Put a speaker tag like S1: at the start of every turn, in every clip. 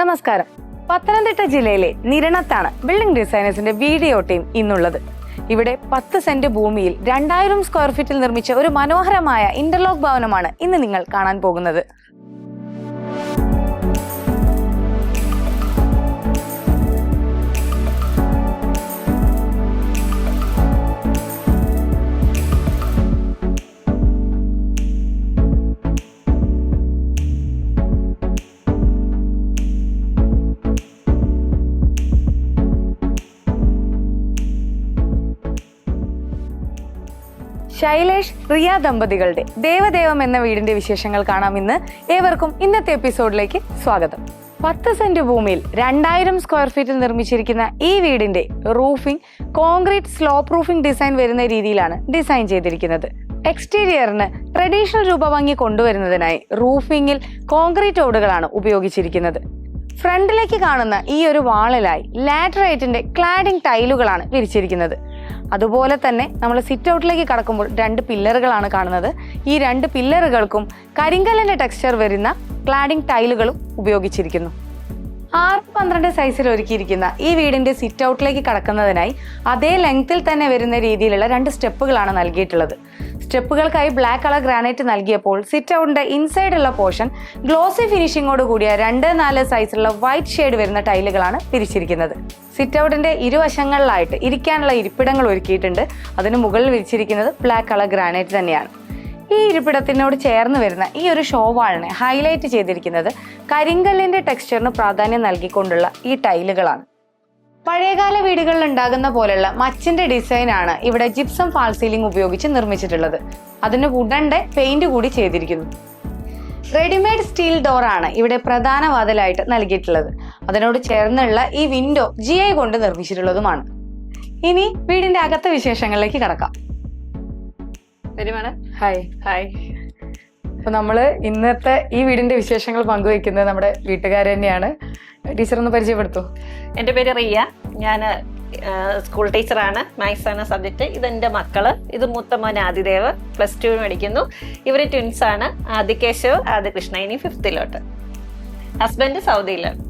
S1: നമസ്കാരം. പത്തനംതിട്ട ജില്ലയിലെ നിരണത്താണ് building ഡിസൈനേഴ്സിന്റെ video team ഇന്നുള്ളത്. ഇവിടെ 10 സെന്റ് ഭൂമിയിൽ 2000 സ്ക്വയർ ഫീറ്റിൽ നിർമ്മിച്ച ഒരു മനോഹരമായ ഇന്റർലോക്ക് ഭവനമാണ് ഇന്ന് നിങ്ങൾ കാണാൻ പോകുന്നത്. ശൈലേഷ് റിയ ദമ്പതികളുടെ ദേവദേവം എന്ന വീടിന്റെ വിശേഷങ്ങൾ കാണാം ഇന്ന്. ഏവർക്കും ഇന്നത്തെ എപ്പിസോഡിലേക്ക് സ്വാഗതം. 10 സെന്റ് ഭൂമിയിൽ 2000 സ്ക്വയർ ഫീറ്റിൽ നിർമ്മിച്ചിരിക്കുന്ന ഈ വീടിന്റെ roofing concrete slope roofing design വരുന്ന രീതിയിലാണ് ഡിസൈൻ ചെയ്തിരിക്കുന്നത്. എക്സ്റ്റീരിയറിന് ട്രഡീഷണൽ രൂപഭംഗി കൊണ്ടുവരുന്നതിനായി റൂഫിംഗിൽ കോൺക്രീറ്റ് ഓടുകളാണ് ഉപയോഗിച്ചിരിക്കുന്നത്. ഫ്രണ്ടിലേക്ക് കാണുന്ന ഈ ഒരു വാളിലായി ലാറ്ററൈറ്റിന്റെ ക്ലാഡിംഗ് ടൈലുകളാണ് വിരിച്ചിരിക്കുന്നത്. അതുപോലെ തന്നെ നമ്മൾ സിറ്റ് ഔട്ടിലേക്ക് കടക്കുമ്പോൾ 2 പില്ലറുകളാണ് കാണുന്നത്. ഈ 2 പില്ലറുകൾക്കും കരിങ്കല്ലിന്റെ ടെക്സ്ചർ വരുന്ന ക്ലാഡിംഗ് ടൈലുകളും ഉപയോഗിച്ചിരിക്കുന്നു. 6x12 സൈസിൽ ഒരുക്കിയിരിക്കുന്ന ഈ വീടിന്റെ സിറ്റ് ഔട്ടിലേക്ക് കടക്കുന്നതിനായി അതേ ലെങ്ത്തിൽ തന്നെ വരുന്ന രീതിയിലുള്ള 2 സ്റ്റെപ്പുകളാണ് നൽകിയിട്ടുള്ളത്. സ്റ്റെപ്പുകൾക്കായി ബ്ലാക്ക് കളർ ഗ്രാനൈറ്റ് നൽകിയപ്പോൾ സിറ്റ് ഔട്ടിന്റെ ഇൻസൈഡ് ഉള്ള പോർഷൻ ഗ്ലോസി ഫിനിഷിങ്ങോട് കൂടിയ 2-4 സൈസിലുള്ള വൈറ്റ് ഷെയ്ഡ് വരുന്ന ടൈലുകളാണ് വിരിച്ചിരിക്കുന്നത്. സിറ്റ് ഔട്ടിന്റെ ഇരുവശങ്ങളിലായിട്ട് ഇരിക്കാനുള്ള ഇരിപ്പിടങ്ങൾ ഒരുക്കിയിട്ടുണ്ട്. അതിന് മുകളിൽ വിരിച്ചിരിക്കുന്നത് ബ്ലാക്ക് കളർ ഗ്രാനൈറ്റ് തന്നെയാണ്. ഈ ഇരിപ്പിടത്തിനോട് ചേർന്ന് വരുന്ന ഈ ഒരു ഷോ വാളിനെ ഹൈലൈറ്റ് ചെയ്തിരിക്കുന്നത് കരിങ്കല്ലിന്റെ ടെക്സ്ചറിന് പ്രാധാന്യം നൽകിക്കൊണ്ടുള്ള ഈ ടൈലുകളാണ്. പഴയകാല വീടുകളിൽ ഉണ്ടാകുന്ന പോലെയുള്ള മച്ചിന്റെ ഡിസൈനാണ് ഇവിടെ ജിപ്സം ഫാൾ സീലിംഗ് ഉപയോഗിച്ച് നിർമ്മിച്ചിട്ടുള്ളത്. അതിന് വുഡന്റെ പെയിന്റ് കൂടി ചെയ്തിരിക്കുന്നു. റെഡിമെയ്ഡ് സ്റ്റീൽ ഡോറാണ് ഇവിടെ പ്രധാന വാതിലായിട്ട് നൽകിയിട്ടുള്ളത്. അതിനോട് ചേർന്നുള്ള ഈ വിൻഡോ GI കൊണ്ട് നിർമ്മിച്ചിട്ടുള്ളതുമാണ്. ഇനി വീടിന്റെ അകത്തെ വിശേഷങ്ങളിലേക്ക് കടക്കാം. Hi hi. അപ്പൊ നമ്മള് ഇന്നത്തെ ഈ വീടിന്റെ വിശേഷങ്ങൾ പങ്കുവെക്കുന്നത് നമ്മുടെ വീട്ടുകാർ തന്നെയാണ്. ടീച്ചർ ഒന്ന് പരിചയപ്പെടുത്തൂ.
S2: എൻ്റെ പേര് റിയ. ഞാൻ സ്കൂൾ ടീച്ചറാണ്. മാത്സ് ആണ് സബ്ജക്റ്റ്. ഇതെൻ്റെ മക്കള്. ഇത് മൂത്ത മോൻ ആദിദേവ്, +2 പഠിക്കുന്നു. ഇവര് ട്വിൻസ് ആണ്. ആദികേശവ്, ആദികൃഷ്ണ. ഇനി 5th. ഹസ്ബൻഡ് സൗദിയിലാണ്.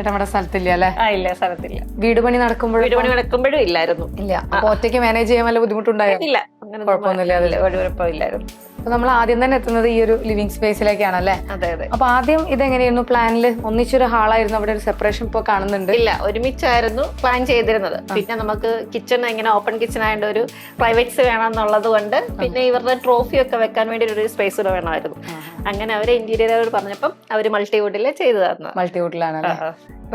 S1: നമ്മുടെ സ്ഥലത്തില്ല അല്ലെ?
S2: ഇല്ല, സ്ഥലത്തില്ല.
S1: വീട് പണി നടക്കുമ്പോഴും
S2: ഇല്ലായിരുന്നു.
S1: ഇല്ല. അപ്പൊ ഒറ്റയ്ക്ക് മാനേജ് ചെയ്യാൻ വല്ല ബുദ്ധിമുട്ടുണ്ടായോ?
S2: ഇല്ല, അങ്ങനെ കുഴപ്പമൊന്നുമില്ല. ഒരു കുഴപ്പമില്ലായിരുന്നു.
S1: അപ്പൊ നമ്മൾ ആദ്യം തന്നെ എത്തുന്നത് ഈ ഒരു ലിവിംഗ് സ്പേസിലേക്കാണല്ലേ?
S2: അതെ അതെ.
S1: അപ്പൊ ആദ്യം ഇതെങ്ങനെയായിരുന്നു പ്ലാനില്? ഒന്നിച്ചൊരു ഹാളായിരുന്നു, അവിടെ ഒരു സെപ്പറേഷൻ ഇപ്പൊ കാണുന്നുണ്ട്.
S2: ഇല്ല, ഒരുമിച്ചായിരുന്നു പ്ലാൻ ചെയ്തിരുന്നത്. പിന്നെ നമുക്ക് കിച്ചൺ ഇങ്ങനെ ഓപ്പൺ കിച്ചൺ ആയതുകൊണ്ട് ഒരു പ്രൈവറ്റ്സ് വേണമെന്നുള്ളത് കൊണ്ട് പിന്നെ ഇവരുടെ ട്രോഫി ഒക്കെ വെക്കാൻ വേണ്ടി ഒരു സ്പേസ് കൂടെ വേണമായിരുന്നു. അങ്ങനെ അവരെ ഇന്റീരിയർ പറഞ്ഞപ്പം അവര് മൾട്ടിവുഡില് ചെയ്തു തന്നു.
S1: മൾട്ടിവുഡിലാണ്.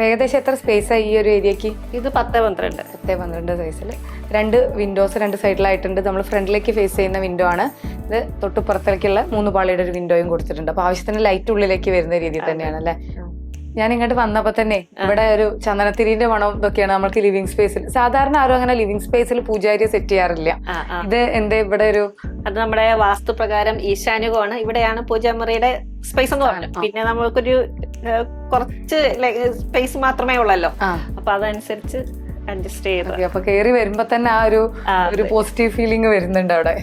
S1: ഏകദേശം എത്ര സ്പേസ് ഈ ഒരു ഏരിയക്ക്?
S2: ഇത് 10-12
S1: സൈസിൽ 2 വിൻഡോസ് 2 സൈഡിലായിട്ടുണ്ട്. നമ്മൾ ഫ്രണ്ടിലേക്ക് ഫേസ് ചെയ്യുന്ന വിൻഡോ ആണ് ഇത്. തൊട്ടുപുറത്തേക്കുള്ള 3 പാളിയുടെ ഒരു വിൻഡോയും കൊടുത്തിട്ടുണ്ട്. അപ്പൊ ആവശ്യത്തിന് ലൈറ്റ് ഉള്ളിലേക്ക് വരുന്ന രീതിയിൽ തന്നെയാണ് അല്ലെ? ഞാൻ ഇങ്ങോട്ട് വന്നപ്പോ തന്നെ ഇവിടെ ഒരു ചന്ദനത്തിരിന്റെ മണം ഇതൊക്കെയാണ് നമ്മൾക്ക് ലിവിംഗ് സ്പേസിൽ. സാധാരണ ആരും അങ്ങനെ ലിവിംഗ് സ്പേസിൽ പൂജാരിയെ സെറ്റ് ചെയ്യാറില്ല. ഇത് എന്താ ഇവിടെ ഒരു?
S2: അത് നമ്മുടെ വാസ്തുപ്രകാരം ഈശാനുകമാണ്. ഇവിടെയാണ് പൂജാമുറിയുടെ സ്പേസ് എന്ന് പറഞ്ഞു. പിന്നെ നമ്മൾക്കൊരു കുറച്ച് സ്പേസ് മാത്രമേ ഉള്ളല്ലോ. അപ്പൊ അതനുസരിച്ച് അഡ്ജസ്റ്റ് ചെയ്തു.
S1: അപ്പൊ കയറി വരുമ്പോ തന്നെ ആ ഒരു പോസിറ്റീവ് ഫീലിംഗ് വരുന്നുണ്ട് അവിടെ.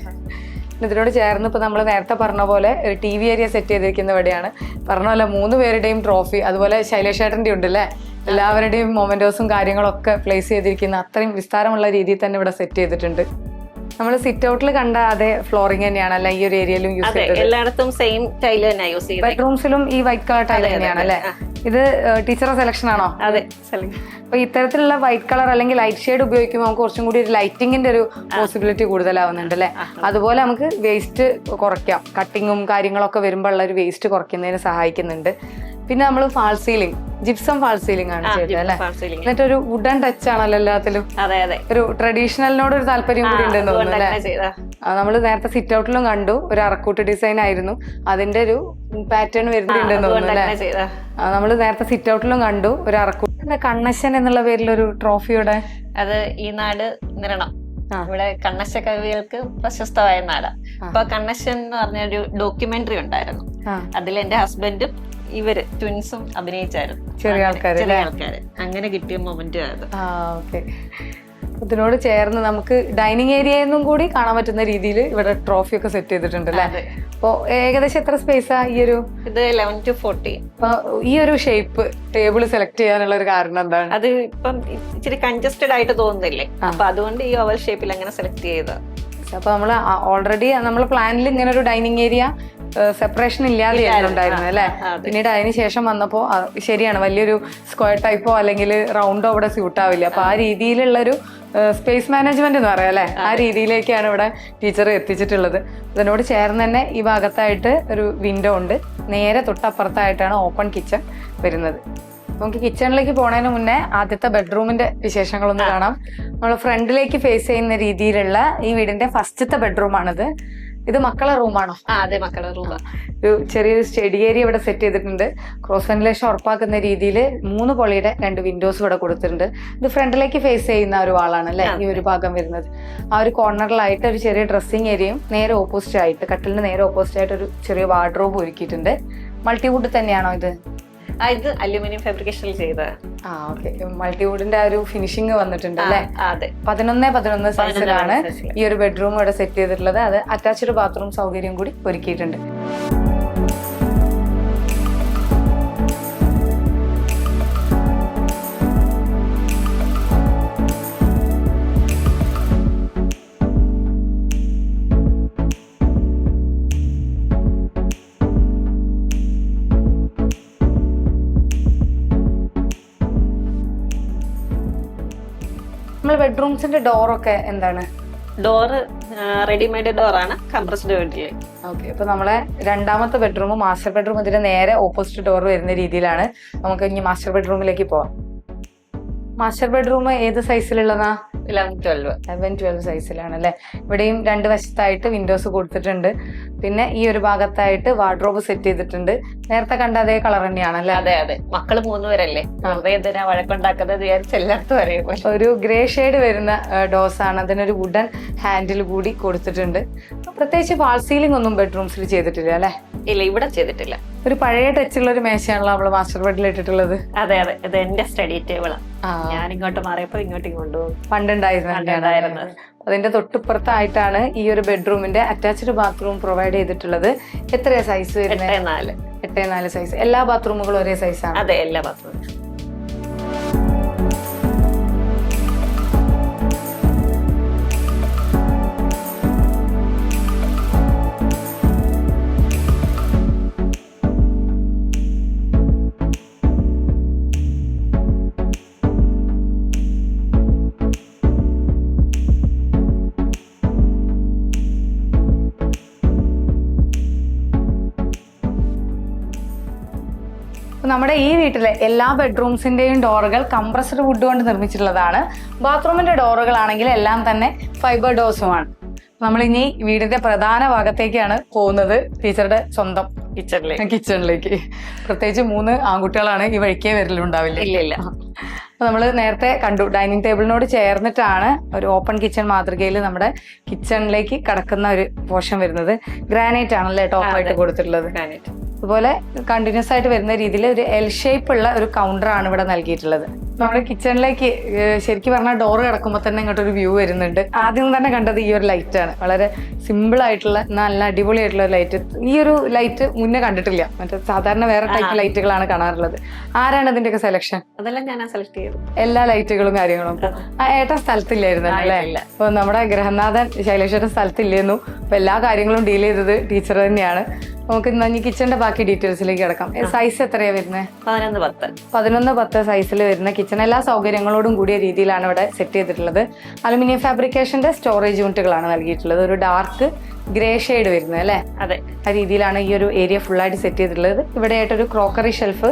S1: ഇതിനോട് ചേർന്ന് ഇപ്പൊ നമ്മൾ നേരത്തെ പറഞ്ഞ പോലെ ഒരു TV ഏരിയ സെറ്റ് ചെയ്തിരിക്കുന്ന ഇവിടെയാണ്. പറഞ്ഞ പോലെ 3 പേരുടെയും ട്രോഫി, അതുപോലെ ശൈലേഷ് ഏട്ടന്റെ ഉണ്ട് അല്ലെ? എല്ലാവരുടെയും മൊമെന്റോസും കാര്യങ്ങളൊക്കെ പ്ലേസ് ചെയ്തിരിക്കുന്ന അത്രയും വിസ്താരമുള്ള രീതിയിൽ തന്നെ ഇവിടെ സെറ്റ് ചെയ്തിട്ടുണ്ട്. നമ്മൾ സിറ്റ് ഔട്ടിൽ കണ്ട അതേ ഫ്ലോറിംഗ് തന്നെയാണ് അല്ലെ ഈ ഒരു ഏരിയയിലും യൂസ് ചെയ്തത്?
S2: എല്ലായിടത്തും സെയിം ടൈല് തന്നെ യൂസ് ചെയ്തത്.
S1: ബെഡ്റൂംസിലും ഈ വൈറ്റ് കളർ ടൈൽ തന്നെയാണ് അല്ലെ? ഇത് ടീച്ചറുടെ സെലക്ഷൻ ആണോ?
S2: അതെ.
S1: അപ്പൊ ഇത്തരത്തിലുള്ള വൈറ്റ് കളർ അല്ലെങ്കിൽ ലൈറ്റ് ഷെയ്ഡ് ഉപയോഗിക്കുമ്പോൾ നമുക്ക് കുറച്ചും കൂടി ഒരു ലൈറ്റിങ്ങിന്റെ ഒരു പോസിബിലിറ്റി കൂടുതലാവുന്നുണ്ട് അല്ലെ? അതുപോലെ നമുക്ക് വേസ്റ്റ് കുറയ്ക്കാം. കട്ടിങ്ങും കാര്യങ്ങളൊക്കെ വരുമ്പോൾ ഉള്ള ഒരു വേസ്റ്റ് കുറയ്ക്കുന്നതിന് സഹായിക്കുന്നുണ്ട്. പിന്നെ നമ്മൾ fall ceiling, gypsum fall ceiling ആണ് ചെയ്തത് അല്ലെ? എന്നിട്ട് ഒരു വുഡൻ ടച്ച് ആണല്ലോ എല്ലാത്തിലും. ഒരു ട്രഡീഷണലിനോട് ഒരു താല്പര്യം കൂടി ഉണ്ടെന്ന് തോന്നുന്നു അല്ലെ? നമ്മൾ നേരത്തെ സിറ്റ് ഔട്ടിലും കണ്ടു ഒരു അറക്കൂട്ട് ഡിസൈൻ ആയിരുന്നു. അതിന്റെ ഒരു പാറ്റേൺ വരുന്നുണ്ടെന്ന് തോന്നുന്നു അല്ലെ? നമ്മൾ നേരത്തെ സിറ്റ് ഔട്ടിലും കണ്ടു ഒരു അറക്കൂട്ട്. കണ്ണശൻ എന്നുള്ള പേരിലൊരു ട്രോഫിയുടെ.
S2: അത് ഈ നാട് നിരണം. ഇവിടെ കണ്ണശ കവികൾക്ക് പ്രശസ്തമായ നാടാ. അപ്പൊ കണ്ണശൻ എന്ന് പറഞ്ഞൊരു ഡോക്യുമെന്ററി ഉണ്ടായിരുന്നു. അതിൽ എന്റെ ഹസ്ബൻഡും ഇവര് ട്വിൻസും അഭിനയിച്ചായിരുന്നു.
S1: ചെറിയ ആൾക്കാര്.
S2: അങ്ങനെ കിട്ടിയ മൊമെന്റ് ആയിരുന്നു.
S1: ഇതിനോട് ചേർന്ന് നമുക്ക് ഡൈനിങ് ഏരിയയിൽ കൂടി കാണാൻ പറ്റുന്ന രീതിയിൽ ഇവിടെ ട്രോഫി ഒക്കെ സെറ്റ് ചെയ്തിട്ടുണ്ട് അല്ലേ? അപ്പൊ ഏകദേശം എത്ര സ്പേസാ ഈ ഒരു
S2: ഇത് 11 to 14.
S1: ഈ ഒരു ഷേപ്പ് ടേബിൾ സെലക്ട് ചെയ്യാനുള്ള ഒരു കാരണം എന്താണ്?
S2: അത് ഇപ്പം ഇച്ചിരി കൺജസ്റ്റഡ് ആയിട്ട് തോന്നുന്നില്ലേ, അപ്പൊ അതുകൊണ്ട് ഈ ഓവൽ ഷേപ്പിൽ അങ്ങനെ സെലക്ട് ചെയ്തത്.
S1: അപ്പൊ നമ്മള് ഓൾറെഡി നമ്മളെ പ്ലാനിൽ ഇങ്ങനെ ഒരു ഡൈനിങ് ഏരിയ സെപ്പറേഷൻ ഇല്ലാതെ ഉണ്ടായിരുന്നു അല്ലെ? പിന്നീട് അതിന് ശേഷം വന്നപ്പോ ശരിയാണ്, വലിയൊരു സ്ക്വയർ ടൈപ്പോ അല്ലെങ്കിൽ റൗണ്ടോ ഇവിടെ സ്യൂട്ട് ആവില്ല. അപ്പൊ ആ രീതിയിലുള്ള ഒരു സ്പേസ് മാനേജ്മെന്റ് എന്ന് പറയാം അല്ലെ, ആ രീതിയിലേക്കാണ് ഇവിടെ ടീച്ചർ എത്തിച്ചിട്ടുള്ളത്. അതിനോട് ചേർന്ന് തന്നെ ഈ ഭാഗത്തായിട്ട് ഒരു വിൻഡോ ഉണ്ട്, നേരെ തൊട്ടപ്പുറത്തായിട്ടാണ് ഓപ്പൺ കിച്ചൺ വരുന്നത്. നമുക്ക് കിച്ചണിലേക്ക് പോണതിന് മുന്നേ ആദ്യത്തെ ബെഡ്റൂമിന്റെ വിശേഷങ്ങളൊന്ന് കാണാം. നമ്മൾ ഫ്രണ്ടിലേക്ക് ഫേസ് ചെയ്യുന്ന രീതിയിലുള്ള ഈ വീടിന്റെ ഫസ്റ്റത്തെ ബെഡ്റൂമാണിത്. ഇത് മക്കളെ റൂമാണോ?
S2: അതെ, മക്കളുടെ റൂം.
S1: ഒരു ചെറിയൊരു സ്റ്റഡി ഏരിയ ഇവിടെ സെറ്റ് ചെയ്തിട്ടുണ്ട്. ക്രോസ് വെന്റിലേഷൻ ഉറപ്പാക്കുന്ന രീതിയിൽ 3 പൊളിയുടെ 2 വിൻഡോസ് ഇവിടെ കൊടുത്തിട്ടുണ്ട്. ഇത് ഫ്രണ്ടിലേക്ക് ഫേസ് ചെയ്യുന്ന ഒരു വാളാണ് അല്ലെ ഈ ഒരു ഭാഗം വരുന്നത്. ആ ഒരു കോർണറിലായിട്ട് ഒരു ചെറിയ ഡ്രസ്സിംഗ് ഏരിയയും നേരെ ഓപ്പോസിറ്റ് ആയിട്ട്, കട്ടിലിന് നേരെ ഓപ്പോസിറ്റ് ആയിട്ട് ഒരു ചെറിയ വാർഡ്രോബ് ഒരുക്കിയിട്ടുണ്ട്. മൾട്ടിവുഡ് തന്നെയാണോ ഇത്?
S2: ഇത് അലുമിനിയം ഫാബ്രിക്കേഷനിൽ ചെയ്തത്.
S1: ഓക്കെ. മൾട്ടിവുഡിന്റെ ആ ഒരു ഫിനിഷിംഗ് വന്നിട്ടുണ്ട് അല്ലെ?
S2: അതെ.
S1: 11x11 സൈസിലാണ് ഈ ഒരു ബെഡ്റൂം ഇവിടെ സെറ്റ് ചെയ്തിട്ടുള്ളത്. അത് അറ്റാച്ച്ഡ് ബാത്റൂം സൗകര്യം കൂടി ഒരുക്കിയിട്ടുണ്ട്. ബെഡ്റൂംസിന്റെ ഡോറൊക്കെ എന്താണ്?
S2: ഡോറ് റെഡിമെയ്ഡ് ഡോറാണ്, കംപ്രസ്ഡ് വേണ്ടില്.
S1: ഓക്കെ. അപ്പൊ നമ്മളെ രണ്ടാമത്തെ ബെഡ്റൂം മാസ്റ്റർ ബെഡ്റൂം ഇതിന്റെ നേരെ ഓപ്പോസിറ്റ് ഡോർ വരുന്ന രീതിയിലാണ്. നമുക്ക് ഇനി മാസ്റ്റർ ബെഡ്റൂമിലേക്ക് പോവാം. മാസ്റ്റർ ബെഡ്റൂം ഏത് സൈസിലുള്ളതാ? 11-12 സൈസിലാണ് അല്ലെ? ഇവിടെയും 2 വശത്തായിട്ട് വിൻഡോസ് കൊടുത്തിട്ടുണ്ട്. പിന്നെ ഈ ഒരു ഭാഗത്തായിട്ട് വാർഡ്രോബ് സെറ്റ് ചെയ്തിട്ടുണ്ട്. നേരത്തെ കണ്ട അതേ കളർ തന്നെയാണല്ലേ?
S2: അതെ അതെ. മക്കള് 3 പേരല്ലേ, എന്തിനാ വഴക്കുണ്ടാക്കുന്നത് വിചാരിച്ച് എല്ലായിടത്തും അറിയുമ്പോൾ
S1: ഒരു ഗ്രേ ഷെയ്ഡ് വരുന്ന ഡോസ് ആണ്. അതിനൊരു വുഡൻ ഹാൻഡിൽ കൂടി കൊടുത്തിട്ടുണ്ട്. പ്രത്യേകിച്ച് വാൾ സീലിംഗ് ഒന്നും ബെഡ്റൂംസിൽ ചെയ്തിട്ടില്ല അല്ലെ?
S2: ഇല്ല, ഇവിടെ ചെയ്തിട്ടില്ല.
S1: ഒരു പഴയ ടച്ചുള്ള ഒരു മേശയാണല്ലോ നമ്മള് മാസ്റ്റർ ബെഡിൽ ഇട്ടിട്ടുള്ളത്.
S2: അതെ അതെ, ഇത് എന്റെ സ്റ്റഡി ടേബിളാണ്. ഞാൻ ഇങ്ങോട്ട് മാറിയപ്പോ ഇങ്ങോട്ടും കൊണ്ടുപോകും.
S1: പണ്ടുണ്ടായിരുന്നത്. അതിന്റെ തൊട്ടിപ്പുറത്തായിട്ടാണ് ഈ ഒരു ബെഡ്റൂമിന്റെ അറ്റാച്ച്ഡ് ബാത്റൂം പ്രൊവൈഡ് ചെയ്തിട്ടുള്ളത്. എത്രയാ സൈസ് വരുന്നത്? 8x4 size. എല്ലാ ബാത്റൂമുകളും ഒരേ സൈസാണ്?
S2: അതെ, എല്ലാ ബാത്റൂമും.
S1: നമ്മുടെ ഈ വീട്ടിലെ എല്ലാ ബെഡ്റൂംസിന്റെയും ഡോറുകൾ കംപ്രസ്ഡ് വുഡ് കൊണ്ട് നിർമ്മിച്ചിട്ടുള്ളതാണ്. ബാത്റൂമിന്റെ ഡോറുകളാണെങ്കിൽ എല്ലാം തന്നെ ഫൈബർ ഡോസുമാണ്. നമ്മളിനി വീടിന്റെ പ്രധാന ഭാഗത്തേക്കാണ് പോകുന്നത്, ടീച്ചറുടെ സ്വന്തം കിച്ചണിലേക്ക്. പ്രത്യേകിച്ച് 3 ആൺകുട്ടികളാണ്, ഈ വഴിക്കേ വരലുണ്ടാവില്ല.
S2: ഇല്ല.
S1: അപ്പൊ നമ്മൾ നേരത്തെ കണ്ടു, ഡൈനിങ് ടേബിളിനോട് ചേർന്നിട്ടാണ് ഒരു ഓപ്പൺ കിച്ചൺ മാതൃകയിൽ നമ്മുടെ കിച്ചണിലേക്ക് കടക്കുന്ന ഒരു പോർഷൻ വരുന്നത്. ഗ്രാനൈറ്റ് ആണല്ലേ ടോപ്പായിട്ട് കൊടുത്തിട്ടുള്ളത്. അതുപോലെ കണ്ടിന്യൂസ് ആയിട്ട് വരുന്ന രീതിയിൽ ഒരു എൽ ഷേപ്പ് ഉള്ള ഒരു കൗണ്ടറാണ് ഇവിടെ നൽകിയിട്ടുള്ളത്. നമ്മുടെ കിച്ചണിലേക്ക് ശരിക്കും പറഞ്ഞാൽ ഡോറ് കിടക്കുമ്പോൾ തന്നെ ഇങ്ങോട്ടൊരു വ്യൂ വരുന്നുണ്ട്. ആദ്യം തന്നെ കണ്ടത് ഈ ഒരു ലൈറ്റ് ആണ്. വളരെ സിമ്പിൾ ആയിട്ടുള്ള നല്ല അടിപൊളിയായിട്ടുള്ള ഒരു ലൈറ്റ്. ഈ ഒരു ലൈറ്റ് മുന്നേ കണ്ടിട്ടില്ല. മറ്റേ സാധാരണ വേറെ ടൈപ്പ് ലൈറ്റുകളാണ് കാണാറുള്ളത്. ആരാണ് ഇതിന്റെയൊക്കെ സെലക്ഷൻ?
S2: അതെല്ലാം ഞാൻ സെലക്ട് ചെയ്തു,
S1: എല്ലാ ലൈറ്റുകളും കാര്യങ്ങളും. ഏട്ടൻ സ്ഥലത്തില്ലായിരുന്നു അല്ലേ? അപ്പൊ നമ്മുടെ ഗ്രഹനാഥൻ ശൈലേശ്വരൻ സ്ഥലത്തില്ലായിരുന്നു. അപ്പൊ എല്ലാ കാര്യങ്ങളും ഡീൽ ചെയ്തത് ടീച്ചർ തന്നെയാണ്. നമുക്ക് ഇന്ന് കിച്ചണിന്റെ ബാക്കി ഡീറ്റെയിൽസിലേക്ക് കിടക്കാം. സൈസ് എത്രയാ വരുന്നത്? 11x10 സൈസിൽ വരുന്ന കിച്ചൺ. എല്ലാ സൗകര്യങ്ങളോടും കൂടിയ രീതിയിലാണ് ഇവിടെ സെറ്റ് ചെയ്തിട്ടുള്ളത്. അലുമിനിയം ഫാബ്രിക്കേഷന്റെ സ്റ്റോറേജ് യൂണിറ്റുകളാണ് നൽകിയിട്ടുള്ളത്. ഒരു ഡാർക്ക് ഗ്രേ ഷെയ്ഡ് വരുന്നത് അല്ലേ?
S2: അതെ.
S1: ആ രീതിയിലാണ് ഈ ഒരു ഏരിയ ഫുള്ളായിട്ട് സെറ്റ് ചെയ്തിട്ടുള്ളത്. ഇവിടെ ആയിട്ടൊരു ക്രോക്കറി ഷെൽഫ്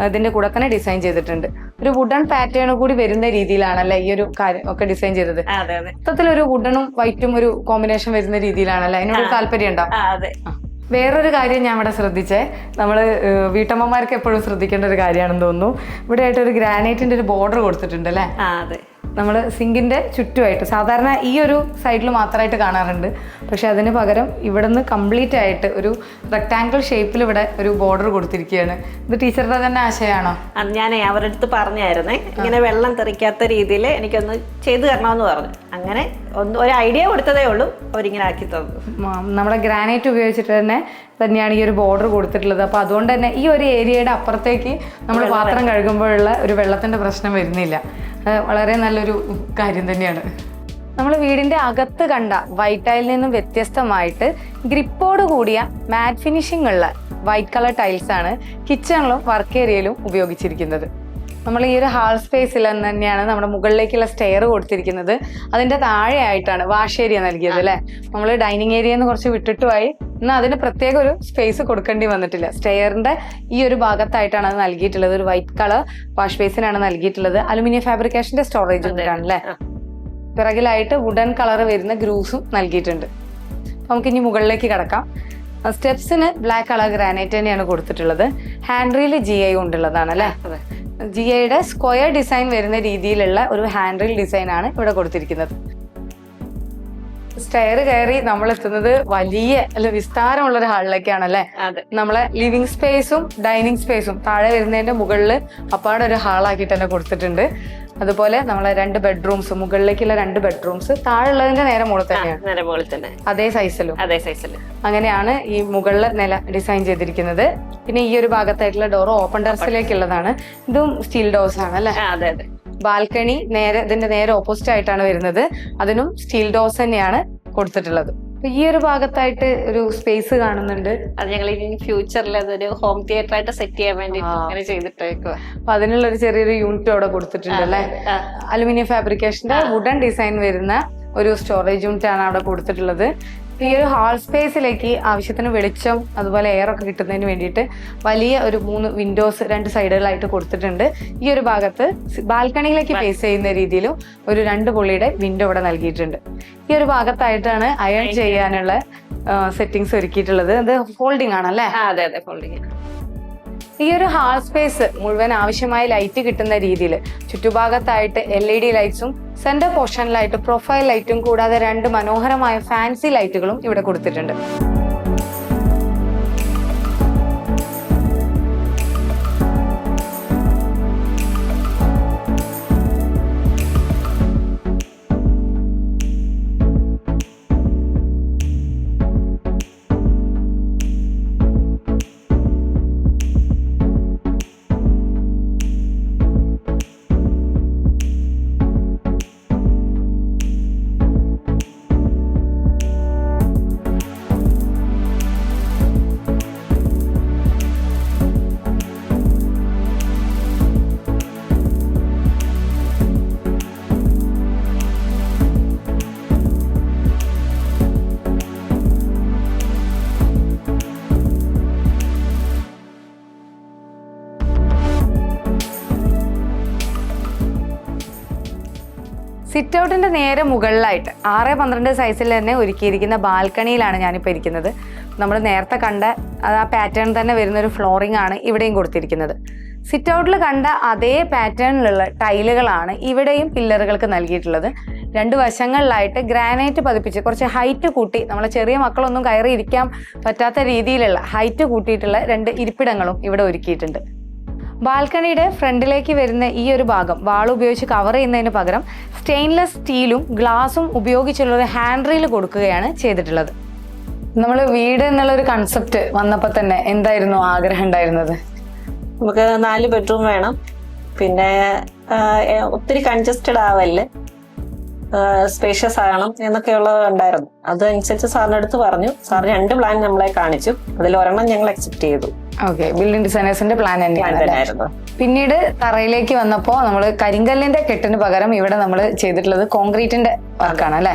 S1: ഇതിന്റെ കൂടെ തന്നെ ഡിസൈൻ ചെയ്തിട്ടുണ്ട്. ഒരു വുഡൺ പാറ്റേൺ കൂടി വരുന്ന രീതിയിലാണല്ലേ ഈ ഒരു കാര്യം ഒക്കെ ഡിസൈൻ ചെയ്തത്. മൊത്തത്തിലൊരു വുഡണും വൈറ്റും ഒരു കോമ്പിനേഷൻ വരുന്ന രീതിയിലാണല്ലേ? അതിനോട് താല്പര്യം ഉണ്ടാവും. വേറൊരു കാര്യം ഞാൻ ഇവിടെ ശ്രദ്ധിച്ചേ, നമ്മൾ വീട്ടമ്മമാർക്ക് എപ്പോഴും ശ്രദ്ധിക്കേണ്ട ഒരു കാര്യമാണെന്ന് തോന്നുന്നു. ഇവിടെ ആയിട്ട് ഒരു ഗ്രാനൈറ്റിന്റെ ഒരു ബോർഡർ കൊടുത്തിട്ടുണ്ട് അല്ലേ? നമ്മൾ സിങ്കിന്റെ ചുറ്റുമായിട്ട് സാധാരണ ഈ ഒരു സൈഡിൽ മാത്രമായിട്ട് കാണാറുണ്ട്. പക്ഷെ അതിന് പകരം ഇവിടെ നിന്ന് കംപ്ലീറ്റ് ആയിട്ട് ഒരു റെക്ടാങ്കിൾ ഷേപ്പിൽ ഇവിടെ ഒരു ബോർഡർ കൊടുത്തിരിക്കുകയാണ്. ഇത് ടീച്ചറുടെ തന്നെ ആശയമാണോ?
S2: ഞാൻ അവരുടെ അടുത്ത് പറഞ്ഞായിരുന്നേ, ഇങ്ങനെ വെള്ളം തെറിക്കാത്ത രീതിയിൽ എനിക്കൊന്ന് ചെയ്തു തരണമെന്ന് പറഞ്ഞു. അങ്ങനെ ഒരു ഐഡിയ കൊടുത്തതേ ഉള്ളൂ, അവരിങ്ങനെ ആക്കി തന്നു.
S1: നമ്മുടെ ഗ്രാനൈറ്റ് ഉപയോഗിച്ചിട്ട് തന്നെയാണ് ഈ ഒരു ബോർഡർ കൊടുത്തിട്ടുള്ളത്. അപ്പോൾ അതുകൊണ്ട് തന്നെ ഈ ഒരു ഏരിയയുടെ അപ്പുറത്തേക്ക് നമ്മൾ പാത്രം കഴുകുമ്പോഴുള്ള ഒരു വെള്ളത്തിൻ്റെ പ്രശ്നം വരുന്നില്ല. വളരെ നല്ലൊരു കാര്യം തന്നെയാണ്. നമ്മൾ വീടിൻ്റെ അകത്ത് കണ്ട വൈറ്റ് ടൈലിൽ നിന്നും വ്യത്യസ്തമായിട്ട് ഗ്രിപ്പോട് കൂടിയ മാറ്റ് ഫിനിഷിംഗ് ഉള്ള വൈറ്റ് കളർ ടൈൽസാണ് കിച്ചണിലും വർക്ക് ഏരിയയിലും ഉപയോഗിച്ചിരിക്കുന്നത്. നമ്മൾ ഈ ഒരു ഹാൾ സ്പേസിൽ തന്നെയാണ് നമ്മുടെ മുകളിലേക്കുള്ള സ്റ്റെയർ കൊടുത്തിരിക്കുന്നത്. അതിൻ്റെ താഴെയായിട്ടാണ് വാഷ് ഏരിയ നൽകിയത് അല്ലേ. നമ്മൾ ഡൈനിങ് ഏരിയയിൽ നിന്ന് കുറച്ച് വിട്ടിട്ടുമായി, എന്നാൽ അതിന് പ്രത്യേക ഒരു സ്പേസ് കൊടുക്കേണ്ടി വന്നിട്ടില്ല. സ്റ്റെയറിന്റെ ഈ ഒരു ഭാഗത്തായിട്ടാണ് അത് നൽകിയിട്ടുള്ളത്. ഒരു വൈറ്റ് കളർ വാഷ് ബേസിനാണ് നൽകിയിട്ടുള്ളത്. അലുമിനിയം ഫാബ്രിക്കേഷന്റെ സ്റ്റോറേജ് ആണല്ലേ. പിറകിലായിട്ട് വുഡൻ കളർ വരുന്ന ഗ്രൂസും നൽകിയിട്ടുണ്ട്. നമുക്ക് ഇനി മുകളിലേക്ക് കിടക്കാം. സ്റ്റെപ്സിന് ബ്ലാക്ക് കളർ ഗ്രാനൈറ്റ് തന്നെയാണ് കൊടുത്തിട്ടുള്ളത്. ഹാൻഡ് റീൽ GI കൊണ്ടുള്ളതാണ് അല്ലേ. GIയുടെ സ്ക്വയർ ഡിസൈൻ വരുന്ന രീതിയിലുള്ള ഒരു ഹാൻഡ് റീൽ ഡിസൈൻ ആണ് ഇവിടെ കൊടുത്തിരിക്കുന്നത്. സ്റ്റെയർ കയറി നമ്മൾ എത്തുന്നത് വലിയ വിസ്താരമുള്ള ഒരു ഹാളിലേക്കാണല്ലേ. നമ്മളെ ലിവിങ് സ്പേസും ഡൈനിങ് സ്പേസും താഴെ വരുന്നതിന്റെ മുകളിൽ അപ്പാടെ ഒരു ഹാളാക്കിയിട്ട് തന്നെ കൊടുത്തിട്ടുണ്ട്. അതുപോലെ നമ്മളെ 2 ബെഡ്റൂംസ്, മുകളിലേക്കുള്ള 2 ബെഡ്റൂംസ് താഴെ ഉള്ളതിന്റെ നേരെ മുകളിൽ തന്നെയാണ്, അതേ സൈസിലും. അങ്ങനെയാണ് ഈ മുകളിലെ നില ഡിസൈൻ ചെയ്തിരിക്കുന്നത്. പിന്നെ ഈ ഒരു ഭാഗത്തായിട്ടുള്ള ഡോർ ഓപ്പൺ ടെറസിലേക്കുള്ളതാണ്. ഇതും സ്റ്റീൽ ഡോർസ് ആണ് അല്ലേ. ബാൽക്കണി ഇതിന്റെ നേരെ ഓപ്പോസിറ്റ് ആയിട്ടാണ് വരുന്നത്. അതിനും സ്റ്റീൽ ഡോർസ് തന്നെയാണ് കൊടുത്തിട്ടുള്ളത്. ഈ ഒരു ഭാഗത്തായിട്ട് ഒരു സ്പേസ് കാണുന്നുണ്ട്.
S2: അത് ഞങ്ങൾ ഇനി ഫ്യൂച്ചറിൽ അതൊരു ഹോം തിയേറ്റർ ആയിട്ട് സെറ്റ് ചെയ്യാൻ വേണ്ടി അങ്ങനെ ചെയ്തിട്ടേക്കുക.
S1: അപ്പൊ അതിനുള്ള ഒരു ചെറിയൊരു യൂണിറ്റ് അവിടെ കൊടുത്തിട്ടുണ്ട് അല്ലെ. അലുമിനിയം ഫാബ്രിക്കേഷന്റെ വുഡൻ ഡിസൈൻ വരുന്ന ഒരു സ്റ്റോറേജ് യൂണിറ്റ് ആണ് അവിടെ കൊടുത്തിട്ടുള്ളത്. ഈ ഒരു ഹാൾ സ്പേസിലേക്ക് ആവശ്യത്തിന് വെളിച്ചം അതുപോലെ എയർ ഒക്കെ കിട്ടുന്നതിന് വേണ്ടിയിട്ട് വലിയ ഒരു 3 വിൻഡോസ് 2 സൈഡുകളായിട്ട് കൊടുത്തിട്ടുണ്ട്. ഈ ഒരു ഭാഗത്ത് ബാൽക്കണിയിലേക്ക് ഫേസ് ചെയ്യുന്ന രീതിയിലും ഒരു 2 പുള്ളിയുടെ വിൻഡോ ഇവിടെ നൽകിയിട്ടുണ്ട്. ഈ ഒരു ഭാഗത്തായിട്ടാണ് അയൺ ചെയ്യാനുള്ള സെറ്റിംഗ്സ് ഒരുക്കിയിട്ടുള്ളത്. അത് ഫോൾഡിംഗ് ആണല്ലേ.
S2: അതെ ഫോൾഡിംഗ്.
S1: ഈ ഒരു ഹാൾ സ്പേസ് മുഴുവൻ ആവശ്യമായ ലൈറ്റ് കിട്ടുന്ന രീതിയിൽ ചുറ്റുഭാഗത്തായിട്ട് LED ലൈറ്റ്സും സെന്റർ പോർഷനിലായിട്ട് പ്രൊഫൈൽ ലൈറ്റും കൂടാതെ 2 മനോഹരമായ ഫാൻസി ലൈറ്റുകളും ഇവിടെ കൊടുത്തിട്ടുണ്ട്. സിറ്റ് ഔട്ടിന്റെ നേരെ മുകളിലായിട്ട് 6x12 സൈസിൽ തന്നെ ഒരുക്കിയിരിക്കുന്ന ബാൽക്കണിയിലാണ് ഞാനിപ്പോൾ ഇരിക്കുന്നത്. നമ്മൾ നേരത്തെ കണ്ട ആ പാറ്റേൺ തന്നെ വരുന്ന ഒരു ഫ്ലോറിംഗ് ആണ് ഇവിടെയും കൊടുത്തിരിക്കുന്നത്. സിറ്റ് ഔട്ടിൽ കണ്ട അതേ പാറ്റേണിലുള്ള ടൈലുകളാണ് ഇവിടെയും പില്ലറുകൾക്ക് നൽകിയിട്ടുള്ളത്. 2 വശങ്ങളിലായിട്ട് ഗ്രാനൈറ്റ് പതിപ്പിച്ച് കുറച്ച് ഹൈറ്റ് കൂട്ടി, നമ്മളെ ചെറിയ മക്കളൊന്നും കയറി ഇരിക്കാൻ പറ്റാത്ത രീതിയിലുള്ള ഹൈറ്റ് കൂട്ടിയിട്ടുള്ള 2 ഇരിപ്പിടങ്ങളും ഇവിടെ ഒരുക്കിയിട്ടുണ്ട്. ബാൽക്കണിയുടെ ഫ്രണ്ടിലേക്ക് വരുന്ന ഈ ഒരു ഭാഗം വാൾ ഉപയോഗിച്ച് കവർ ചെയ്യുന്നതിന് പകരം സ്റ്റെയിൻലെസ് സ്റ്റീലും ഗ്ലാസും ഉപയോഗിച്ചുള്ള ഒരു ഹാൻഡ് റീൽ കൊടുക്കുകയാണ് ചെയ്തിട്ടുള്ളത്. നമ്മൾ വീട് എന്നുള്ള ഒരു കൺസെപ്റ്റ് വന്നപ്പോൾ തന്നെ എന്തായിരുന്നു ആഗ്രഹം ഉണ്ടായിരുന്നത്?
S2: നമുക്ക് 4 ബെഡ്റൂം വേണം, പിന്നെ ഒത്തിരി കൺജസ്റ്റഡ് ആവല്ലേ, സ്പേഷ്യസ് ആകണം എന്നൊക്കെയുള്ളത് ഉണ്ടായിരുന്നു. അതനുസരിച്ച് സാറിന്റെ അടുത്ത് പറഞ്ഞു. സാർ 2 പ്ലാൻ നമ്മളെ കാണിച്ചു. അതിൽ ഒരെണ്ണം ഞങ്ങൾ അക്സെപ്റ്റ് ചെയ്തു.
S1: ഓക്കെ, ബിൽഡിംഗ് ഡിസൈനേഴ്സിന്റെ പ്ലാൻ തന്നെയായിരുന്നു. പിന്നീട് തറയിലേക്ക് വന്നപ്പോൾ നമ്മൾ കരിങ്കല്ലിന്റെ കെട്ടിന് പകരം ഇവിടെ നമ്മൾ ചെയ്തിട്ടുള്ളത് കോൺക്രീറ്റിന്റെ വർക്കാണ് അല്ലെ.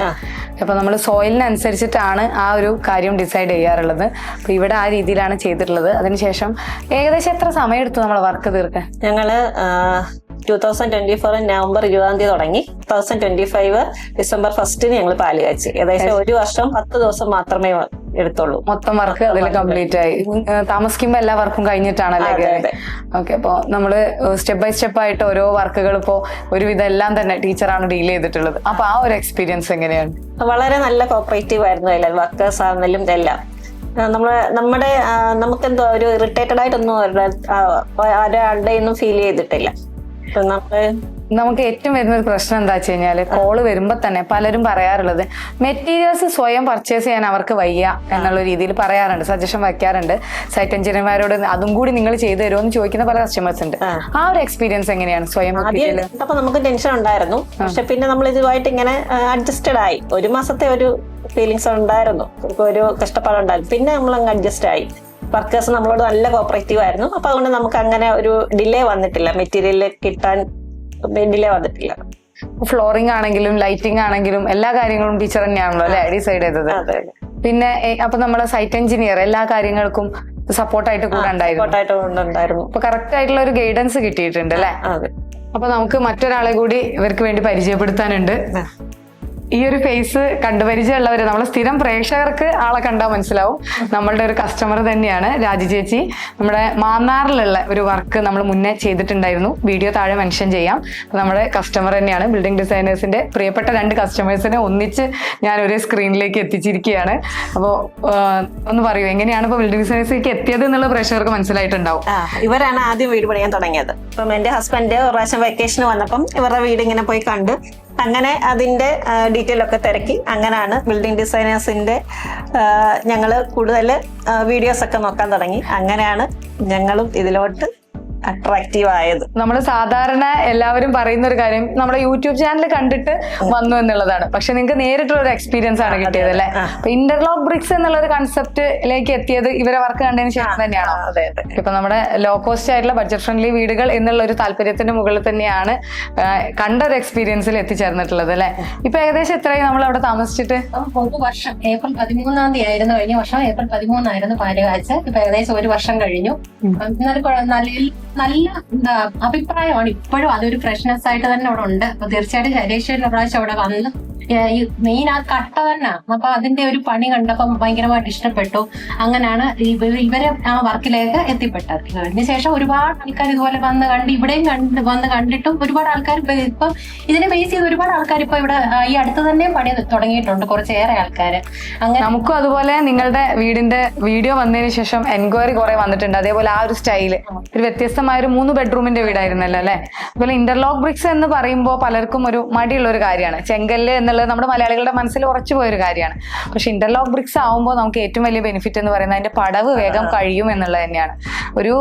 S1: അപ്പൊ നമ്മൾ സോയിലിനനുസരിച്ചിട്ടാണ് ആ ഒരു കാര്യം ഡിസൈഡ് ചെയ്യാറുള്ളത്. അപ്പൊ ഇവിടെ ആ രീതിയിലാണ് ചെയ്തിട്ടുള്ളത്. അതിനുശേഷം ഏകദേശം എത്ര സമയം എടുത്തു നമ്മൾ വർക്ക് തീർക്കാൻ?
S2: ഞങ്ങള് 2024 നവംബർ 20 തുടങ്ങി 2025 ഡിസംബർ 1 ഞങ്ങൾ പാല് കാച്ചി. ഏകദേശം 1 വർഷം 10 ദിവസം മാത്രമേ എടുത്തോളൂ.
S1: മൊത്തം വർക്ക് അതിൽ കംപ്ലീറ്റ് ആയി. താമസിക്കുമ്പോ എല്ലാ വർക്കും കഴിഞ്ഞിട്ടാണല്ലേ? ഓക്കെ. അപ്പൊ നമ്മള് സ്റ്റെപ്പ് ബൈ സ്റ്റെപ്പ് ആയിട്ട് ഓരോ വർക്കുകൾ ഇപ്പോ ഒരുവിധം എല്ലാം തന്നെ ടീച്ചറാണ് ഡീൽ ചെയ്തിട്ടുള്ളത്. അപ്പൊ ആ ഒരു എക്സ്പീരിയൻസ് എങ്ങനെയാണ്?
S2: വളരെ നല്ല കോപ്പറേറ്റീവ് ആയിരുന്നു എല്ലാം, വർക്കേഴ്സ് ആണെങ്കിലും എല്ലാം. നമുക്കെന്തോ ഒരു ഇറിറ്റേറ്റഡ് ആയിട്ടൊന്നും ഒരാളുടെ ഒന്നും ഫീൽ ചെയ്തിട്ടില്ല.
S1: നമുക്ക് ഏറ്റവും വരുന്ന ഒരു പ്രശ്നം എന്താ വെച്ച് കഴിഞ്ഞാല്, കോള് വരുമ്പോ തന്നെ പലരും പറയാറുള്ളത് മെറ്റീരിയൽസ് സ്വയം പർച്ചേസ് ചെയ്യാൻ അവർക്ക് വയ്യ എന്നുള്ള രീതിയിൽ പറയാറുണ്ട്, സജഷൻ വയ്ക്കാറുണ്ട്. സൈറ്റ് എഞ്ചിനീയർമാരോട് അതും കൂടി നിങ്ങൾ ചെയ്തു തരുമോ എന്ന് ചോദിക്കുന്ന പല കസ്റ്റമേഴ്സ് ഉണ്ട്. ആ ഒരു എക്സ്പീരിയൻസ് എങ്ങനെയാണ്? സ്വയം
S2: അപ്പൊ നമുക്ക് ടെൻഷൻ ഉണ്ടായിരുന്നു, പക്ഷെ പിന്നെ നമ്മൾ ഇതുമായിട്ട് ഇങ്ങനെ അഡ്ജസ്റ്റഡ് ആയി. ഒരു മാസത്തെ ഒരു ഫീലിങ്സ് ഉണ്ടായിരുന്നു, ഒരു കഷ്ടപ്പാടുണ്ടായിരുന്നു. പിന്നെ നമ്മൾ അങ്ങ് അഡ്ജസ്റ്റ് ആയി. വർക്കേഴ്സ് നമ്മളോട് നല്ല കോപ്പറേറ്റീവ് ആയിരുന്നു. അപ്പൊ അതുകൊണ്ട് നമുക്ക് അങ്ങനെ ഒരു ഡിലേ വന്നിട്ടില്ല, മെറ്റീരിയൽ കിട്ടാൻ ഡിലേ വന്നിട്ടില്ല.
S1: ഫ്ലോറിംഗ് ആണെങ്കിലും ലൈറ്റിംഗ് ആണെങ്കിലും എല്ലാ കാര്യങ്ങളും ടീച്ചർ തന്നെയാണല്ലോ അല്ലെ ഡിസൈഡ് ചെയ്തത്? പിന്നെ അപ്പൊ നമ്മളെ സൈറ്റ് എഞ്ചിനീയർ എല്ലാ കാര്യങ്ങൾക്കും സപ്പോർട്ടായിട്ട് കൂടെ ഉണ്ടായിരുന്നു. അപ്പൊ കറക്റ്റ് ആയിട്ടുള്ള ഒരു ഗൈഡൻസ് കിട്ടിയിട്ടുണ്ട് അല്ലെ? അപ്പൊ നമുക്ക് മറ്റൊരാളെ കൂടി ഇവർക്ക് വേണ്ടി പരിചയപ്പെടുത്താനുണ്ട്. ഈ ഒരു ഫേസ് കണ്ടുപരിചയമുള്ളവര്, നമ്മളെ സ്ഥിരം പ്രേക്ഷകർക്ക് ആളെ കണ്ടാൽ മനസ്സിലാവും. നമ്മളുടെ ഒരു കസ്റ്റമർ തന്നെയാണ് രാജി ചേച്ചി. നമ്മുടെ മാന്നാറിലുള്ള ഒരു വർക്ക് നമ്മൾ മുന്നേ ചെയ്തിട്ടുണ്ടായിരുന്നു, വീഡിയോ താഴെ മെൻഷൻ ചെയ്യാം. നമ്മുടെ കസ്റ്റമർ തന്നെയാണ്. ബിൽഡിംഗ് ഡിസൈനേഴ്സിന്റെ പ്രിയപ്പെട്ട 2 കസ്റ്റമേഴ്സിനെ ഒന്നിച്ച് ഞാൻ ഒരേ സ്ക്രീനിലേക്ക് എത്തിച്ചിരിക്കുകയാണ്. അപ്പോൾ ഒന്ന് പറയൂ, എങ്ങനെയാണ് ഇപ്പൊ ബിൽഡിംഗ് ഡിസൈനേഴ്സിലേക്ക് എത്തിയത് എന്നുള്ള പ്രേക്ഷകർക്ക് മനസ്സിലായിട്ടുണ്ടാവും.
S2: ഇവരാണ് ആദ്യം വീട് പണിയാൻ തുടങ്ങിയത്. അപ്പം എന്റെ ഹസ്ബൻഡ് ഒരു പ്രാവശ്യം വെക്കേഷന് വന്നപ്പം ഇവരുടെ വീട് ഇങ്ങനെ പോയി കണ്ട്, അങ്ങനെ അതിന്റെ ഡീറ്റെയിൽ ഒക്കെ തിരക്കി. അങ്ങനെയാണ് ബിൽഡിംഗ് ഡിസൈനേഴ്സിന്റെ ഞങ്ങൾ കൂടുതൽ വീഡിയോസ് ഒക്കെ നോക്കാൻ തുടങ്ങി. അങ്ങനെയാണ് ഞങ്ങളും ഇതിലോട്ട് അട്രാക്റ്റീവ് ആയത്.
S1: നമ്മൾ സാധാരണ എല്ലാവരും പറയുന്ന ഒരു കാര്യം നമ്മുടെ യൂട്യൂബ് ചാനൽ കണ്ടിട്ട് വന്നു എന്നുള്ളതാണ്. പക്ഷെ നിങ്ങൾക്ക് നേരിട്ടുള്ള ഒരു എക്സ്പീരിയൻസ് ആണ് കിട്ടിയത് അല്ലെ? അപ്പൊ ഇന്റർലോക്ക് ബ്രിക്സ് എന്നുള്ള ഒരു കൺസെപ്റ്റിലേക്ക് എത്തിയത് ഇവരെ വർക്ക് കണ്ടതിന് ശേഷം തന്നെയാണോ? ഇപ്പൊ നമ്മുടെ ലോ കോസ്റ്റ് ആയിട്ടുള്ള ബഡ്ജറ്റ് ഫ്രണ്ട്ലി വീടുകൾ എന്നുള്ള ഒരു താല്പര്യത്തിന്റെ മുകളിൽ തന്നെയാണ് കണ്ട ഒരു എക്സ്പീരിയൻസിൽ എത്തിച്ചേർന്നിട്ടുള്ളത് അല്ലെ? ഇപ്പൊ ഏകദേശം എത്രയായി നമ്മൾ അവിടെ താമസിച്ചിട്ട്?
S3: ഒരു വർഷം. ഏപ്രിൽ 13 ആയിരുന്നു കഴിഞ്ഞ വർഷം. ഏപ്രിൽ 13 പാലുകാഴ്ച. ഇപ്പൊ ഏകദേശം 1 വർഷം കഴിഞ്ഞു. നല്ല എന്താ അഭിപ്രായമാണ് ഇപ്പോഴും. അതൊരു ഫ്രഷ്നെസ് ആയിട്ട് തന്നെ അവിടെ ഉണ്ട്. അപ്പൊ തീർച്ചയായിട്ടും ശരീരശ്വരി പ്രാവശ്യം അവിടെ വന്ന് മെയിൻ ആ കട്ട തന്നെ. അപ്പൊ അതിന്റെ ഒരു പണി കണ്ടപ്പം ഭയങ്കരമായിട്ട് ഇഷ്ടപ്പെട്ടു. അങ്ങനെയാണ് ഇവരെ ആ വർക്കിലേക്ക് എത്തിപ്പെട്ടത്. അതിനുശേഷം ഒരുപാട് ആൾക്കാർ ഇതുപോലെ വന്ന് കണ്ട്, ഇവിടെയും വന്ന് കണ്ടിട്ടും ഒരുപാട് ആൾക്കാർ ഇപ്പം ഇതിനെ ബേസ് ചെയ്ത് ഒരുപാട് ആൾക്കാർ ഇപ്പൊ ഇവിടെ ഈ അടുത്ത് തന്നെ പണി തുടങ്ങിയിട്ടുണ്ട്, കുറച്ചേറെ ആൾക്കാർ. അങ്ങനെ
S1: നമുക്കും അതുപോലെ നിങ്ങളുടെ വീടിന്റെ വീഡിയോ വന്നതിന് ശേഷം എൻക്വയറി കുറെ വന്നിട്ടുണ്ട്. അതേപോലെ ആ ഒരു സ്റ്റൈല് ഒരു വ്യത്യസ്തമായ ഒരു 3 ബെഡ്റൂമിന്റെ വീടായിരുന്നല്ലോ അല്ലെ? അതുപോലെ ഇന്റർലോക്ക് ബ്രിക്സ് എന്ന് പറയുമ്പോൾ പലർക്കും ഒരു മടിയുള്ള ഒരു കാര്യമാണ്. ചെങ്കല്ല് എന്നുള്ളത് നമ്മുടെ മലയാളികളുടെ മനസ്സിൽ ഉറച്ചു പോയൊരു കാര്യമാണ്. പക്ഷെ ഇന്റർലോക്ക് ബ്രിക്സ് ആവുമ്പോൾ നമുക്ക് ഏറ്റവും വലിയ ബെനിഫിറ്റ് എന്ന് പറയുന്നത് അതിന്റെ പടവ് വേഗം കഴിയും എന്നുള്ളത് തന്നെയാണ്. ഒരു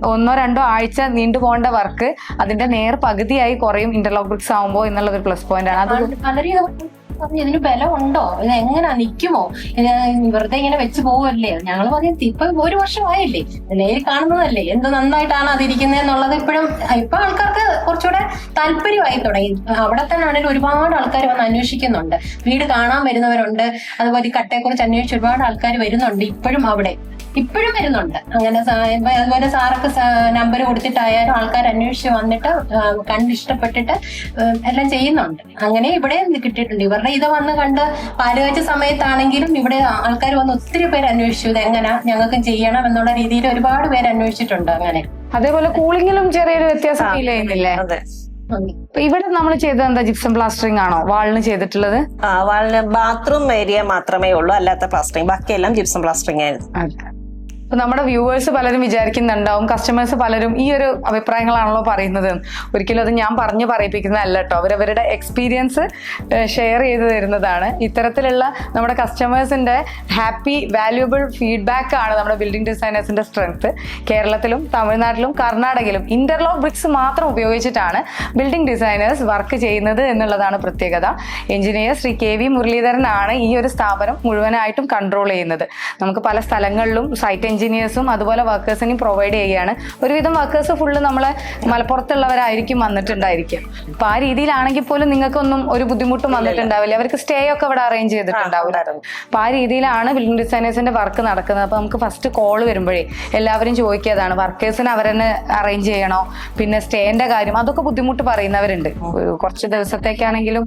S1: 1-2 ആഴ്ച നീണ്ടു പോകേണ്ട വർക്ക് അതിന്റെ നേർ പകുതിയായി കുറയും ഇന്റർലോക്ക് ബ്രിക്സ് ആവുമ്പോൾ എന്നുള്ളത് ഒരു പ്ലസ് പോയിന്റ് ആണ്. അത്
S3: ഇതിന് ബലം ഉണ്ടോ, ഇത് എങ്ങനെ നിൽക്കുമോ, വെറുതെ ഇങ്ങനെ വെച്ച് പോവല്ലേ? ഞങ്ങൾ പറഞ്ഞത് ഇപ്പൊ 1 വർഷമായില്ലേ, നേരിൽ കാണുന്നതല്ലേ എന്ത് നന്നായിട്ടാണ് അതിരിക്കുന്നത് എന്നുള്ളത് ഇപ്പൊ ആൾക്കാർക്ക് കുറച്ചുകൂടെ താല്പര്യമായി തുടങ്ങി. അവിടെ തന്നെ ആണെങ്കിലും ഒരുപാട് ആൾക്കാർ വന്ന് അന്വേഷിക്കുന്നുണ്ട്, വീട് കാണാൻ വരുന്നവരുണ്ട്. അതുപോലെ ഈ കട്ടയെക്കുറിച്ച് അന്വേഷിച്ച് ഒരുപാട് ആൾക്കാർ വരുന്നുണ്ട്. ഇപ്പോഴും വരുന്നുണ്ട്. അങ്ങനെ അതുപോലെ സാറൊക്കെ നമ്പർ കൊടുത്തിട്ടായാലും ആൾക്കാർ അന്വേഷിച്ച് വന്നിട്ട് കണ്ടിഷ്ടപ്പെട്ടിട്ട് എല്ലാം ചെയ്യുന്നുണ്ട്. അങ്ങനെ ഇവിടെ കിട്ടിയിട്ടുണ്ട്. ഇവരുടെ ഇത് വന്ന് കണ്ട് പാലുകാഴ്ച സമയത്താണെങ്കിലും ഇവിടെ ആൾക്കാർ വന്ന് ഒത്തിരി പേര് അന്വേഷിച്ചു, ഇത് എങ്ങനെ ഞങ്ങൾക്കും ചെയ്യണം എന്നുള്ള രീതിയിൽ ഒരുപാട് പേര് അന്വേഷിച്ചിട്ടുണ്ട്. അങ്ങനെ
S1: അതേപോലെ കൂളിങ്ങിലും ചെറിയൊരു വ്യത്യാസം ഫീൽ ചെയ്യുന്നില്ലേ? ഇവിടെ നമ്മൾ ചെയ്തത് എന്താ, ജിപ്സം പ്ലാസ്റ്ററിംഗ് ആണോ വാളിന് ചെയ്തിട്ടുള്ളത്?
S2: വാളിന് ബാത്റൂം ഏരിയ മാത്രമേ ഉള്ളൂ, അല്ലാത്ത പ്ലാസ്റ്ററിംഗ്, ബാക്കിയെല്ലാം ജിപ്സം പ്ലാസ്റ്ററിംഗ് ആയിരുന്നു.
S1: ഇപ്പൊ നമ്മുടെ വ്യൂവേഴ്സ് പലരും വിചാരിക്കുന്നുണ്ടാവും, കസ്റ്റമേഴ്സ് പലരും ഈ ഒരു അഭിപ്രായങ്ങളാണല്ലോ പറയുന്നത്. ഒരിക്കലും അത് ഞാൻ പറഞ്ഞു പറയിപ്പിക്കുന്നതല്ല കേട്ടോ, അവരവരുടെ എക്സ്പീരിയൻസ് ഷെയർ ചെയ്ത് തരുന്നതാണ്. ഇത്തരത്തിലുള്ള നമ്മുടെ കസ്റ്റമേഴ്സിന്റെ ഹാപ്പി വാല്യുബിൾ ഫീഡ്ബാക്ക് ആണ് നമ്മുടെ ബിൽഡിംഗ് ഡിസൈനേഴ്സിന്റെ സ്ട്രെങ്ത്. കേരളത്തിലും തമിഴ്നാട്ടിലും കർണാടകയിലും ഇന്റർലോക്ക് ബ്രിക്സ് മാത്രം ഉപയോഗിച്ചിട്ടാണ് ബിൽഡിംഗ് ഡിസൈനേഴ്സ് വർക്ക് ചെയ്യുന്നത് എന്നുള്ളതാണ് പ്രത്യേകത. എഞ്ചിനീയർ ശ്രീ KV മുരളീധരനാണ് ഈ ഒരു സ്ഥാപനം മുഴുവനായിട്ടും കൺട്രോൾ ചെയ്യുന്നത്. നമുക്ക് പല സ്ഥലങ്ങളിലും സൈറ്റ് എഞ്ചിനീയേഴ്സും അതുപോലെ വർക്കേഴ്സിനെയും പ്രൊവൈഡ് ചെയ്യുകയാണ്. ഒരുവിധം വർക്കേഴ്സ് ഫുള്ള് നമ്മളെ മലപ്പുറത്തുള്ളവരായിരിക്കും വന്നിട്ടുണ്ടായിരിക്കും. അപ്പൊ ആ രീതിയിലാണെങ്കിൽ പോലും നിങ്ങൾക്കൊന്നും ഒരു ബുദ്ധിമുട്ടും വന്നിട്ടുണ്ടാവില്ല. അവർക്ക് സ്റ്റേ ഒക്കെ ഇവിടെ അറേഞ്ച് ചെയ്തിട്ടുണ്ടാവില്ല. അപ്പൊ ആ രീതിയിലാണ് ബിൽഡിംഗ് ഡിസൈനേഴ്സിന്റെ വർക്ക് നടക്കുന്നത്. അപ്പൊ നമുക്ക് ഫസ്റ്റ് കോൾ വരുമ്പോഴേ എല്ലാവരും ചോദിക്കാതാണ്, വർക്കേഴ്സിന് അവരെന്നെ അറേഞ്ച് ചെയ്യണോ, പിന്നെ സ്റ്റേന്റെ കാര്യം, അതൊക്കെ ബുദ്ധിമുട്ട് പറയുന്നവരുണ്ട്. കുറച്ച് ദിവസത്തേക്കാണെങ്കിലും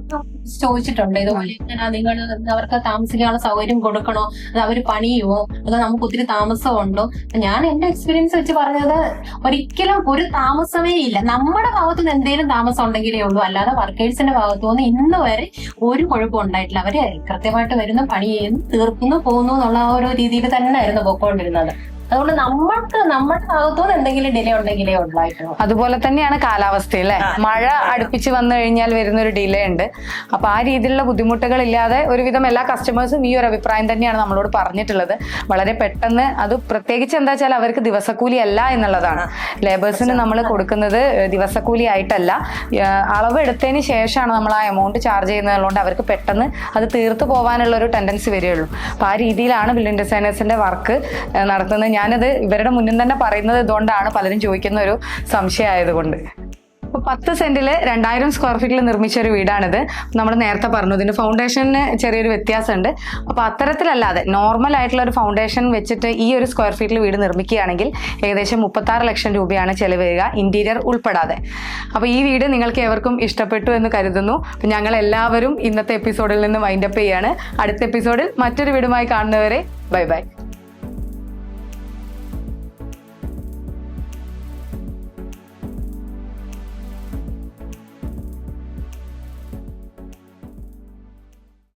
S3: ചോദിച്ചിട്ടുണ്ട് ഇതുപോലെ ഇങ്ങനെ നിങ്ങൾ അവർക്ക് താമസിക്കാനുള്ള സൗകര്യം കൊടുക്കണോ, അത് അവര് പണിയുമോ, അതോ നമുക്ക് ഒത്തിരി താമസമുണ്ടോ? ഞാൻ എന്റെ എക്സ്പീരിയൻസ് വെച്ച് പറഞ്ഞത് ഒരിക്കലും ഒരു താമസമേ ഇല്ല. നമ്മുടെ ഭാഗത്തുനിന്ന് എന്തെങ്കിലും താമസം ഉണ്ടെങ്കിലേ ഉള്ളൂ, അല്ലാതെ വർക്കേഴ്സിന്റെ ഭാഗത്തുനിന്ന് ഇന്ന് വരെ ഒരു കുഴപ്പം ഉണ്ടായിട്ടില്ല. അവര് കൃത്യമായിട്ട് വരുന്നു, പണി ചെയ്യുന്നു, തീർക്കുന്നു, പോകുന്നു എന്നുള്ള ആ ഒരു രീതിയിൽ തന്നെയായിരുന്നു പോയിക്കൊണ്ടിരുന്നത്. അതുകൊണ്ട് നമ്മുടെ ഭാഗത്തുനിന്ന് എന്തെങ്കിലും ഡിലേ ഉണ്ടെങ്കിലേ ഉണ്ടായിട്ടുള്ളൂ.
S1: അതുപോലെ തന്നെയാണ് കാലാവസ്ഥ അല്ലെ, മഴ അടുപ്പിച്ച് വന്നു കഴിഞ്ഞാൽ വരുന്ന ഒരു ഡിലേ ഉണ്ട്. അപ്പൊ ആ രീതിയിലുള്ള ബുദ്ധിമുട്ടുകൾ ഇല്ലാതെ ഒരുവിധം എല്ലാ കസ്റ്റമേഴ്സും ഈ ഒരു അഭിപ്രായം തന്നെയാണ് നമ്മളോട് പറഞ്ഞിട്ടുള്ളത്. വളരെ പെട്ടെന്ന്, അത് പ്രത്യേകിച്ച് എന്താ വെച്ചാൽ അവർക്ക് ദിവസക്കൂലി അല്ല എന്നുള്ളതാണ്. ലേബേഴ്സിന് നമ്മൾ കൊടുക്കുന്നത് ദിവസക്കൂലി ആയിട്ടല്ല, അളവ് എടുത്തതിന് ശേഷമാണ് നമ്മൾ ആ എമൗണ്ട് ചാർജ് ചെയ്യുന്നതുകൊണ്ട് അവർക്ക് പെട്ടെന്ന് അത് തീർത്തു പോകാനുള്ള ഒരു ടെൻഡൻസി വരികയുള്ളൂ. അപ്പൊ ആ രീതിയിലാണ് ബിൽഡിംഗ് ഡിസൈനേഴ്സിന്റെ വർക്ക് നടത്തുന്നത്. ഞാനത് ഇവരുടെ മുന്നിൽ തന്നെ പറയുന്നത് ഇതുകൊണ്ടാണ്, പലരും ചോദിക്കുന്ന ഒരു സംശയമായതുകൊണ്ട്. ഇപ്പൊ 10 സെന്റില് 2000 സ്ക്വയർ ഫീറ്റിൽ നിർമ്മിച്ച ഒരു വീടാണിത്. നമ്മൾ നേരത്തെ പറഞ്ഞു ഇതിന്റെ ഫൗണ്ടേഷന് ചെറിയൊരു വ്യത്യാസമുണ്ട്. അപ്പൊ അത്തരത്തിലല്ലാതെ നോർമൽ ആയിട്ടുള്ള ഒരു ഫൗണ്ടേഷൻ വെച്ചിട്ട് ഈ ഒരു സ്ക്വയർ ഫീറ്റിൽ വീട് നിർമ്മിക്കുകയാണെങ്കിൽ ഏകദേശം 36 ലക്ഷം രൂപയാണ് ചെലവ് വരിക, ഇന്റീരിയർ ഉൾപ്പെടാതെ. അപ്പൊ ഈ വീട് നിങ്ങൾക്ക് ഏവർക്കും ഇഷ്ടപ്പെട്ടു എന്ന് കരുതുന്നു. ഞങ്ങൾ എല്ലാവരും ഇന്നത്തെ എപ്പിസോഡിൽ നിന്ന് വൈൻഡപ്പ് ചെയ്യാണ്. അടുത്ത എപ്പിസോഡിൽ മറ്റൊരു വീടുമായി കാണുന്നവരെ ബൈ ബൈ.